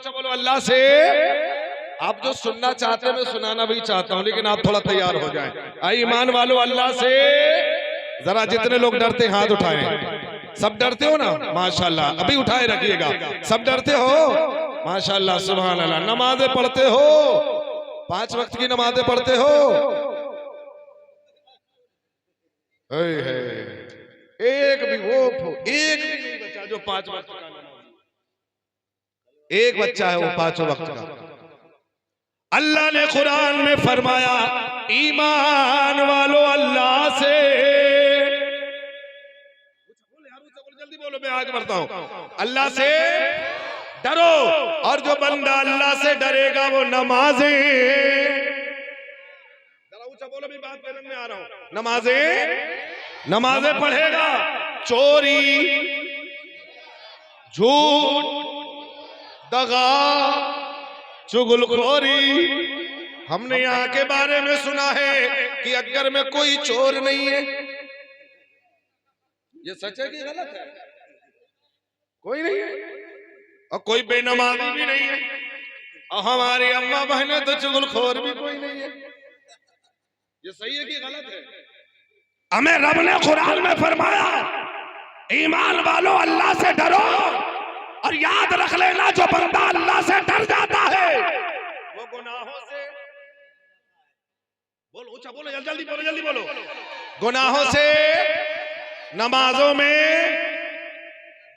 ऊंचा बोलो अल्लाह से। आप जो सुनना चाहते हैं मैं सुनाना भी चाहता हूं, लेकिन आप थोड़ा तैयार हो जाएं। आई ईमान वालों, अल्लाह से जरा जितने लोग डरते हाथ उठाएं। सब डरते हो ना? माशाल्लाह, अभी उठाए रखिएगा। सब डरते हो? माशाल्लाह, सुभान अल्लाह। नमाजें पढ़ते हो? 5 वक्त की नमाजें पढ़ते हो? एक भी नहीं बचा जो 5 वक्त का नमाज। एक बच्चा है वो 5 वक्त का। अल्लाह ने कुरान में फरमाया, ईमान वालो अल्लाह से। जल्दी बोलो, मैं आगे बढ़ता हूं। अल्लाह से डरो, और जो बंदा अल्लाह से डरेगा वो नमाजें, जरा ऊंचा बोलो, भी बात समझ में आ रहा हूं। नमाजें पढ़ेगा, चोरी, झूठ, दगा, चुगलखोरी। हमने यहाँ के बारे में सुना है कि अगर में कोई चोर नहीं है। ये सच है कि गलत है? कोई नहीं है, और कोई बेनमाजी भी नहीं है, और हमारी अम्मा बहनें तो चुगलखोर भी कोई नहीं है। ये सही है कि गलत है? हमें रब ने कुरान में फरमाया, ईमान वालों अल्लाह से डरो, और याद रख लेना जो बंदा अल्लाह से डर जाता है वो गुनाहों से, बोलो ऊंचा बोलो, जल्दी बोलो, गुनाहों से, नमाजों में,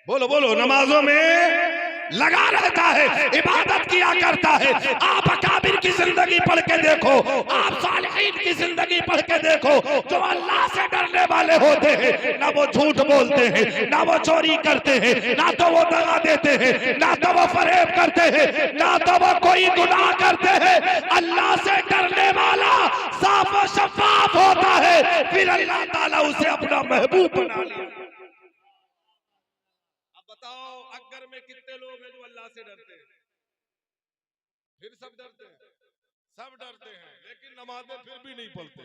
बोलो नमाजों में लगा रहता है, इबादत किया करता है। आप अकाबिर की जिंदगी पढ़ के देखो, आप सालिहीन की जिंदगी पढ़ के देखो, जो अल्लाह से डरने वाले होते हैं, ना वो झूठ बोलते हैं, ना वो चोरी करते हैं, ना तो वो दगा देते हैं, ना तो वो फरेब करते हैं, ना तो वो कोई गुनाह करते हैं। अल्लाह से डरने वाला साफ और शफाफ होता है, फिर अल्लाह ताला उसे अपना महबूब बना लिया। बताओ अगर में कितने लोग हैं जो अल्लाह से डरते हैं? फिर सब डरते हैं, लेकिन नमाजें फिर भी नहीं पढ़ते।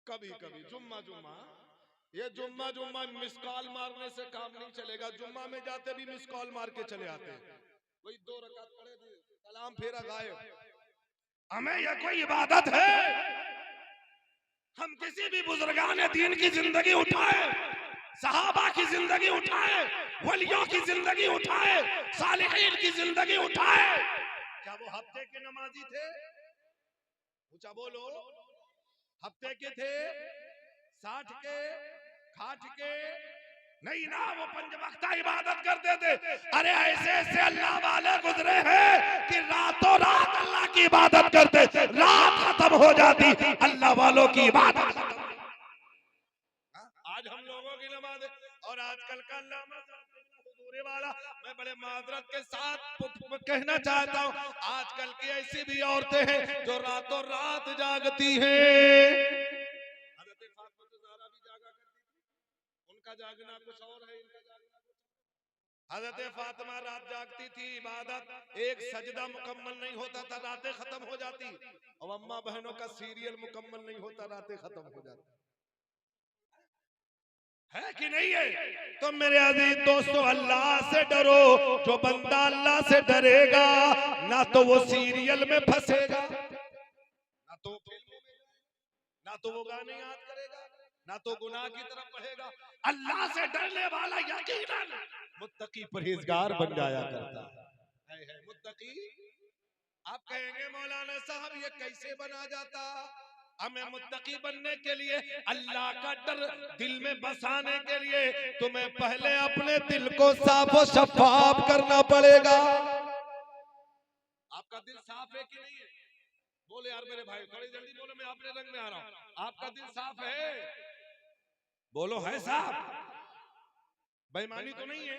कभी ये जुम्मा मिस कॉल मारने से काम नहीं चलेगा। जुम्मा में जाते भी मिस कॉल मार के चले आते हैं, कोई 2 रकात पढ़े, सलाम फेरा गायब। हमें यह कोई इबादत है? हम किसी भी बुजुर्गान दीन की जिंदगी उठाए, सहाबा की जिंदगी उठाए, वलियों की जिंदगी उठाए, सालिहीन की जिंदगी उठाए, क्या वो हफ्ते के नमाजी थे? ऊंचा बोलो, हफ्ते के थे? 60 के, खाट के? नहीं ना, वो 5 वक्त इबादत करते थे। अरे ऐसे अल्लाह वाले गुजरे हैं कि रातों रात अल्लाह की इबादत करते, रात खत्म हो जाती, अल्लाह वालों की इबादत। आज हम लोगों की नमाज और आजकल का वाला, मैं बड़े माजरत के साथ कहना चाहता हूँ, आजकल की ऐसी भी औरतें हैं जो रातों रात जागती हैं। हज़रत फातिमा ज़हरा भी जागा करती थी, उनका जागना कुछ और है, इनका जागना कुछ। हज़रत फातिमा रात जागती थी, इबादत, एक सजदा मुकम्मल नहीं होता था, रातें खत्म हो जाती। और अम्मा बहनों का सीरियल मुकम्मल नहीं होता, रातें खत्म हो जाती। है कि नहीं है? तो मेरे अजीज दोस्तों, अल्लाह से डरो। जो बंदा अल्लाह से डरेगा, ना तो वो सीरियल में फंसेगा, ना तो फिल्मों में, ना तो वो गाने याद करेगा, ना तो गुनाह की तरफ बढ़ेगा। अल्लाह से डरने वाला यकीनन मुत्तकी परहेजगार बन जाया करता है। मुत्तकी। आप कहेंगे मौलाना साहब ये कैसे बना जाता? हमें मुत्तकी बनने के लिए, अल्लाह का डर दिल में बसाने के लिए, तुम्हें पहले अपने दिल को साफ और शफाफ करना पड़ेगा। आपका दिल साफ है कि नहीं है? बोले यार मेरे भाई, थोड़ी जल्दी बोलो, मैं अपने रंग में आ रहा हूं। आपका दिल साफ है? बोलो है साफ? बेईमानी तो नहीं है,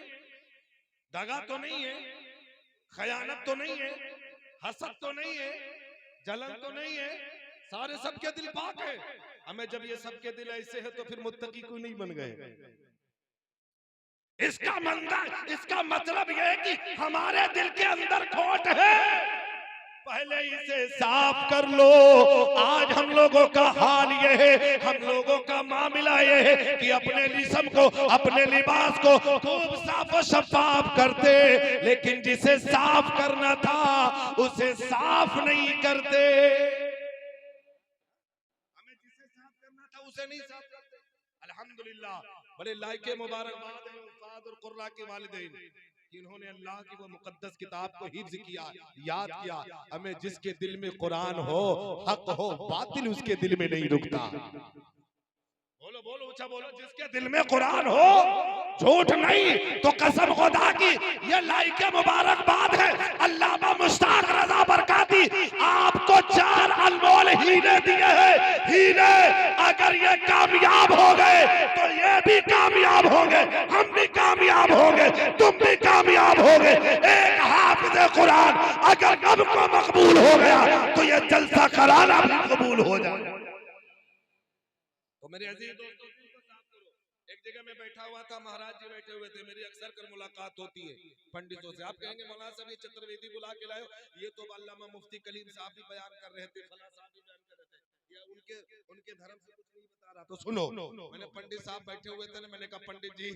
दगा तो नहीं है, खयानत तो नहीं है, हसद तो नहीं है, जलन तो नहीं है, सारे सबके दिल पाक है। हमें जब ये सबके दिल ऐसे है तो फिर मुत्तकी क्यों नहीं बन गए? इसका मतलब यह है कि हमारे दिल के अंदर खोट है, पहले इसे साफ कर लो। आज हम लोगों का हाल ये है, हम लोगों का मामला ये है कि अपने जिस्म को, अपने लिबास को खूब साफ और शफाफ करते, लेकिन जिसे साफ करना था उसे साफ नहीं करते। हमें जिसे साफ करना था उसे नहीं साफ करते। अल्हम्दुलिल्लाह, बड़े लायके मुबारकबाद है उस्ताद और कुर्रा के वालिदैन, जिन्होंने अल्लाह की वो मुकद्दस किताब को हिफ्ज किया, याद किया। हमें जिसके दिल में कुरान हो, हक हो, बातिल उसके दिल में नहीं रुकता। बोलो बोलो ऊंचा बोलो, जिसके दिल में कुरान हो, झूठ नहीं तो कसम खुदा की ये लायके मुबारकबाद है। अल्लामा मुश्ताक रजा बरकाती आपको 4 अनमोल हीरे दिए हैं। हीरे अगर ये कामयाब हो गए तो ये भी कामयाब होंगे, हम भी कामयाब होंगे, तुम भी कामयाब होंगे। एक हाफिज़ कुरान अगर कब को मकबूल हो गया तो ये जलसा कराना भी कबूल हो जाए। तो मेरे अजीज दोस्तों, एक जगह में बैठा हुआ था, महाराज जी बैठे हुए थे, मेरी अक्सर कर मुलाकात होती है पंडितों से। आप कहेंगे मौलाना साहब ये चतुर्वेदी बुला के लाए हो, ये तो अल्लामा मुफ्ती कलीम साहब भी बयान कर रहे थे, फला साहब भी बयान कर रहे थे, या उनके धर्म से कुछ नहीं बता रहा। तो सुनो, मैंने पंडित साहब बैठे हुए थे ना, मैंने कहा पंडित जी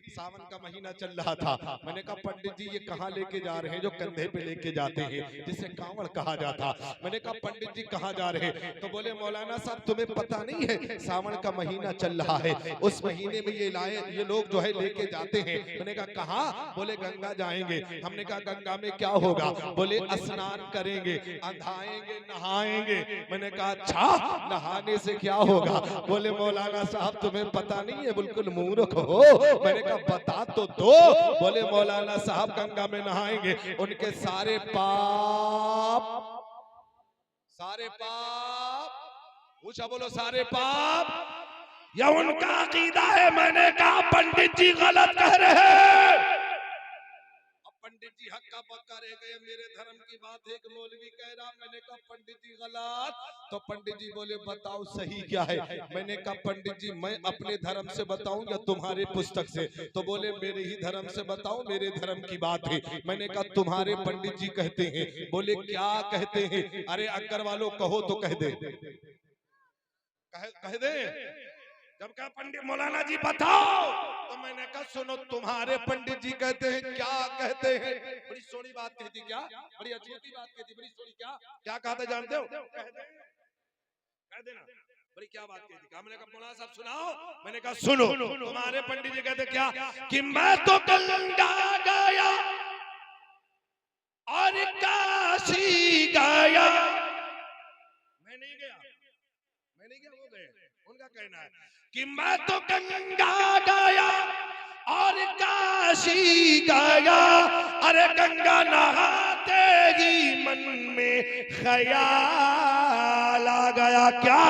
सावन का महीना चल रहा था, मैंने कहा पंडित जी ये कहाँ लेके जा रहे हैं जो कंधे पे लेके जाते हैं, जिसे कांवड़ कहा जाता। मैंने कहा पंडित जी कहाँ जा रहे हैं? तो बोले मौलाना साहब तुम्हें पता नहीं है सावन का महीना चल रहा है, उस महीने में ये लोग जो है लेके जाते हैं। मैंने कहा कहाँ? बोले गंगा जाएंगे। हमने कहा गंगा में क्या होगा? बोले स्नान करेंगे, अंधाएंगे, नहाएंगे। मैंने कहा अच्छा, नहाने से क्या होगा? बोले मौलाना साहब तुम्हें पता नहीं है, बिल्कुल मूर्ख हो। मैंने कहा बता तो दो। बोले मौलाना साहब गंगा में नहाएंगे, उनके सारे पाप ऊंचा बोलो, सारे पाप, या उनका अकीदा है। मैंने कहा पंडित जी गलत कह रहे हैं। अब पंडित जी हक्का पक्का रह गए, मेरे धर्म की बात है कि मौलवी कह रहा। मैंने कहा पंडित जी गलत। तो पंडित जी बोले बताओ सही क्या है? मैंने कहा पंडित जी मैं अपने धर्म से बताऊं या तुम्हारे पुस्तक से? तो बोले मेरे ही धर्म से बताओ, मेरे धर्म की बात है। मैंने कहा तुम्हारे पंडित जी कहते हैं। बोले क्या कहते हैं? अरे अगर वालों कहो तो कह दे, कह दे। जब कहा पंडित मौलाना जी बताओ, तो मैंने कहा सुनो तुम्हारे पंडित जी कहते हैं, क्या कहते हैं? बड़ी सोनी बात कहती, क्या बड़ी अजीब बात कहती, बड़ी सोनी। क्या कहा था जानते हो? कह देना बड़ी क्या बात कहती। कहा, मैंने कहा मौलाना साहब सुनाओ। मैंने कहा सुनो, तुम्हारे पंडित जी कहते क्या कि मैं तो गंगा गया और काशी गया। मैं नहीं गया, वो गए। उनका कहना है कि मैं तो गंगा गया और काशी गया। अरे गंगा नहाते ही मन में ख्याल आ गया, क्या?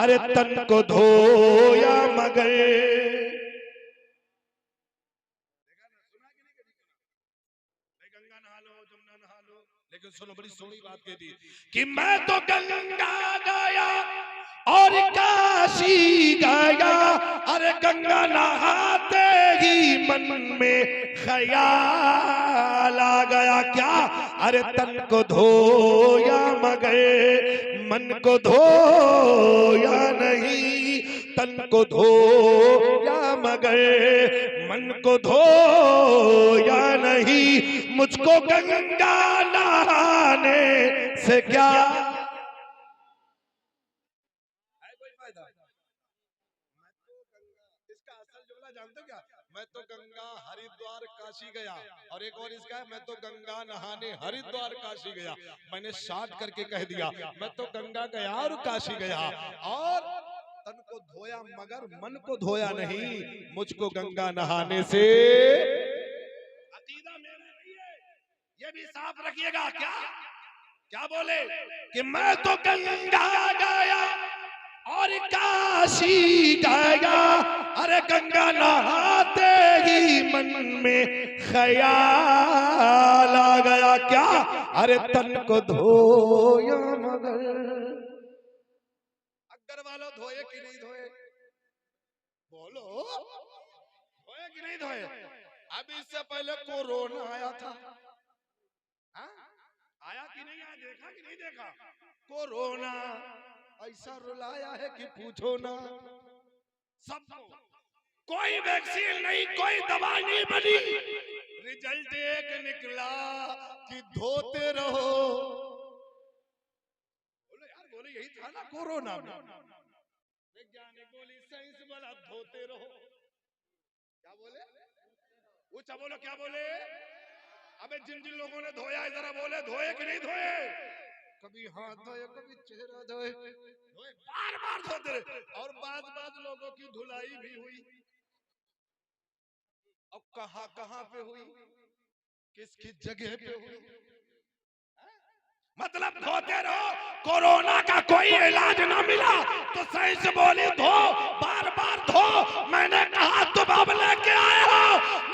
अरे तन को धोया मगर। गंगा नहा लो, जमुना नहा लो, लेकिन सुनो बड़ी सोनी बात कह दी कि मैं तो गंगा गया और काशी गया। अरे गंगा नहाते ही मन में ख्याल आ गया, क्या? अरे तन को धोया मगर मन को धोया नहीं, तन को धोया मगर मन को धोया नहीं। मुझको गंगा नहाने से क्या इसका असल जुमला जानते हो क्या? मैं तो गंगा हरिद्वार काशी गया। और एक और इसका है, मैं तो गंगा नहाने हरिद्वार काशी गया। मैंने शॉर्ट करके कह दिया, मैं तो गंगा गया और काशी गया, और तन को धोया मगर मन को धोया नहीं। मुझको गंगा नहाने से अकीदा मेरा नहीं है, ये भी साफ रखिएगा। क्या बोले कि मैं तो गंगा गया और काशी गया। अरे गंगा नहाते ही मन में ख्याल आ गया, क्या? अरे तन को धोया मगर। अगर वालों धोए कि नहीं धोए? बोलो धोए कि नहीं धोए? अभी इससे पहले कोरोना आया था, आया कि नहीं आया, देखा कि नहीं देखा? कोरोना ऐसा रुलाया है कि पूछो ना। सबको कोई वैक्सीन नहीं, कोई दवा नहीं बनी, रिजल्ट एक निकला कि धोते रहो। बोले यार, बोले यही था ना कोरोना में। वैज्ञानिक बोली, साइंस वाला धोते रहो। क्या बोले? ऊंचा बोलो, क्या बोले? अबे जिन जिन लोगों ने धोया है जरा बोले, धोए कि नहीं धोए? कभी हाथ धोए, कभी चेहरा धोए, बार बार धोते रहे। और बाद लोगों की धुलाई भी हुई। अब कहां कहां पे हुई, किस किस जगह पे हुई? मतलब धोते रहो। कोरोना का कोई इलाज ना मिला तो सही से बोली धो, बार बार धो। मैंने कहा तुम अब लेके आए हो,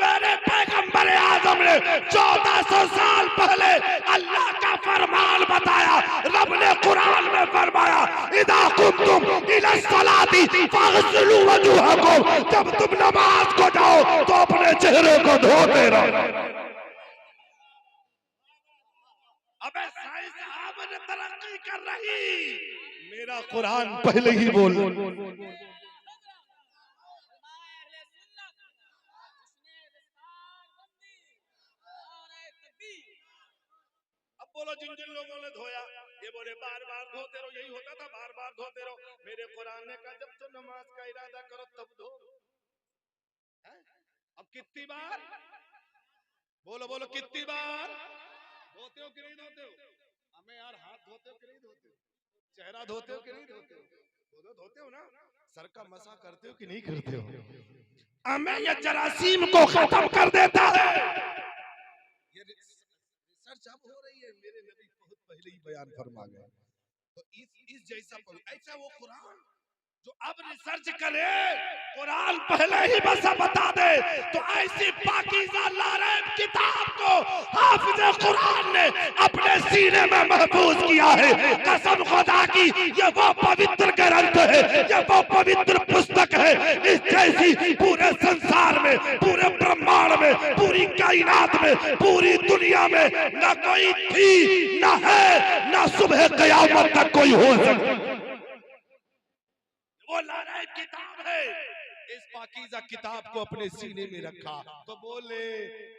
मेरे पैगंबर आजम ने 1400 साल पहले अल्लाह का फरमान बताया। रब ने कुरान में फरमाया, इदा कुंतुम इला सलाती फगसिलू वजूहकुम, जब तुम नमाज को जाओ तो अपने चेहरे को धोते रहो। अबे साइंस आपने तरक्की कर रही, मेरा कुरान पहले ही बोल। अब बोलो जिन जिन लोगों ने धोया, ये बोले बार बार धोते रहो, यही होता था बार बार धोते रहो। मेरे कुरान ने कहा जब तो नमाज का इरादा करो तब धो। अब कितनी बार बोलो, बोलो कितनी बार धोते हो कि नहीं धोते हो? हमें यार हाथ धोते हो कि नहीं धोते हो? चेहरा धोते हो कि नहीं धोते हो? धोते हो ना? सर का मसा करते हो कि नहीं करते हो? हमें ये जरासीम को खत्म कर देता है। ये रिसर्च अब हो रही है, मेरे नबी बहुत पहले ही बयान फरमा गए। तो इस जैसा ऐसा वो कुरान जो अब रिसर्च करे, कुरान पहले ही बस बता दे, तो ऐसी पाकीज़ा लारैब किताब को हाफिज़ कुरान ने अपने सीने में महफूज किया है। कसम खुदा की, ये वो पवित्र ग्रंथ है, ये वो पवित्र पुस्तक है। इस जैसी पूरे संसार में, पूरे ब्रह्मांड में, पूरी कायनात में, पूरी दुनिया में न कोई थी, न है, न सुबह क़यामत तक कोई हो सकता। वो लारैब किताब है। इस पाकीज़ा किताब को अपने सीने में रखा तो बोले,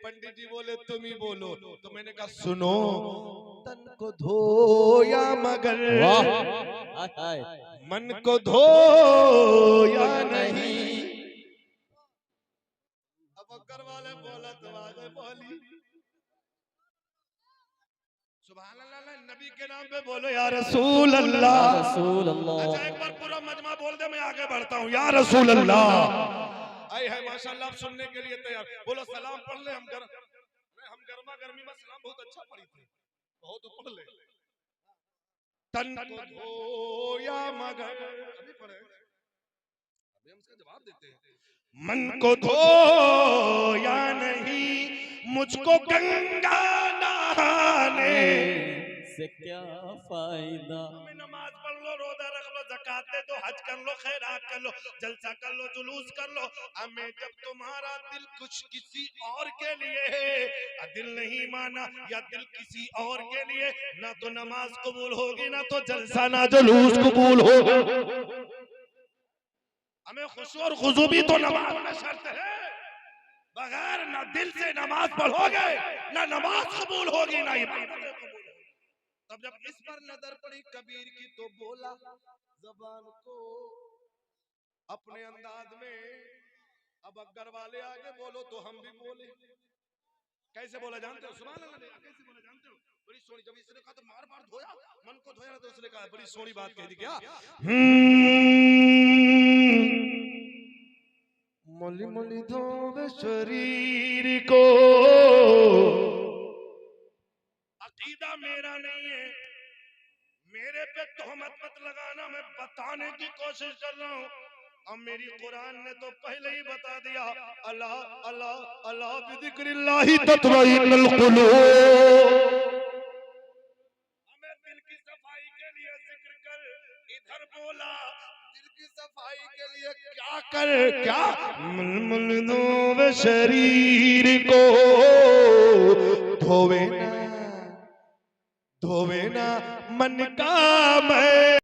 पंडित जी बोले तुम ही बोलो। तो मैंने कहा सुनो, तन को धोया मगर मन को धोया नहीं। अब अक्कर वाले बोला तो आगे बोली, सुभान अल्लाह, नबी के नाम पे बोलो या रसूल अल्लाह, रसूल अल्लाह। अच्छा एक बार पूरा मजमा बोल दे, मैं आगे बढ़ता हूँ। या रसूल अल्लाह। आए है माशाल्लाह, आप सुनने के लिए तैयार। बोलो सलाम पढ़ ले, हम गर्मा गर्मी में सलाम बहुत अच्छा पढ़ी थी, बहुत पढ़ ले। तन को धोया मगर, अभी पढ़े, अभी हम इसका जवाब देते हैं। मन को धोया नहीं, मुझको गंगा नहाने से क्या फायदा। नमाज पढ़ लो, रोजा रख लो, ज़कात दे दो, हज कर लो, खैरात कर लो, जलसा कर लो, जुलूस कर लो। हमें जब तुम्हारा दिल कुछ किसी और के लिए है, दिल नहीं माना या दिल किसी और के लिए, ना तो नमाज कबूल होगी, ना तो जलसा ना जुलूस कबूल होगा। हमें खुशू और खुजू भी तो नमाज में शर्त है। बगैर ना दिल से नमाज पढ़ोगे, ना नमाज कबूल होगी, ना इबादत कबूल होगी। तब जब इस पर नजर पड़ी कबीर की तो बोला जबान को अपने अंदाज में। अब अगर वाले आगे बोलो तो हम भी बोले। कैसे बोला जानते हो? सुभान अल्लाह। कैसे बोला जानते हो? बड़ी सोनी, जब इसने कहा तो बार बार धोया, मन को धोया, तो उसने कहा बड़ी सोनी बात कह दी। क्या? मोली मोली धोवे शरीर को, अकीदा मेरा नहीं है, मेरे पे तोहमत मत लगाना, मैं बताने की कोशिश कर रहा हूँ। अब मेरी कुरान ने तो पहले ही बता दिया, अला अला अला बिज़िक्रिल्लाहि तत्मइन्नुल कुलूब। हमें दिल की सफाई के लिए जिक्र कर, इधर बोला दिल की सफाई के लिए क्या कर, क्या मुल धोवे शरीर को, धोवे ना खोवे ना मन का मैं।